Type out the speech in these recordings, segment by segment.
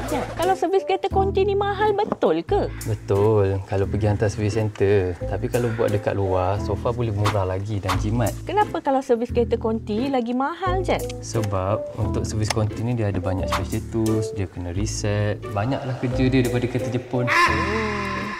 Ya, kalau servis kereta konti ni mahal betul ke? Betul, kalau pergi hantar servis center. Tapi kalau buat dekat luar, so far boleh murah lagi dan jimat. Kenapa kalau servis kereta konti lagi mahal je? Sebab untuk servis konti ni dia ada banyak special tools, dia kena reset. Banyaklah kerja dia daripada kereta Jepun.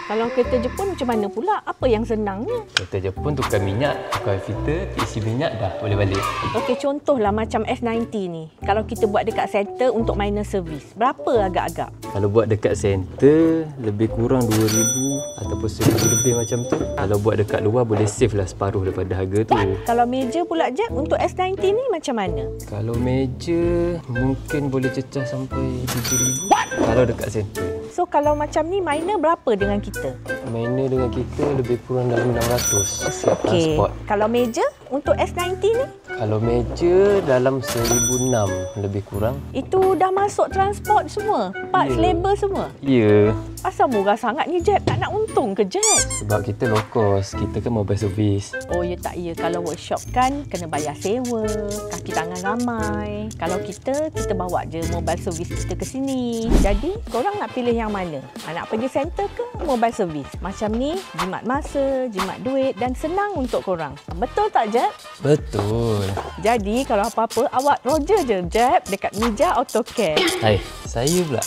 Kalau kereta Jepun macam mana pula? Apa yang senangnya? Kereta Jepun tukar minyak, tukar filter, isi minyak dah boleh balik. Okey, contohlah macam S90 ni. Kalau kita buat dekat center untuk minor service, berapa agak-agak? Kalau buat dekat center, lebih kurang 2,000 ataupun 1,000 lebih macam tu. Kalau buat dekat luar, boleh save lah separuh daripada harga tu. Kalau meja pula Jack, untuk S90 ni macam mana? Kalau meja, mungkin boleh cecah sampai 7,000. Kalau dekat center. So kalau macam ni minor berapa dengan kita? Minor dengan kita lebih kurang dalam 600. Siap transport. Kalau meja untuk S90 ni? Kalau meja dalam 1,600 lebih kurang. Itu dah masuk transport semua? Parts labor semua? Ya. Asal murah sangat ni Jack? Tak nak untung ke Jack? Sebab kita low cost, kita kan mobile service. Oh ya tak ya, kalau workshop kan kena bayar sewa, kaki tangan ramai. Kalau kita bawa je mobile service kita ke sini. Jadi korang nak pilih yang mana? Nak pergi center ke mobile service? Macam ni, jimat masa, jimat duit dan senang untuk korang. Betul tak Jack? Betul. Jadi kalau apa-apa awak roger je Jack dekat meja AutoCAD. Hai, saya pula.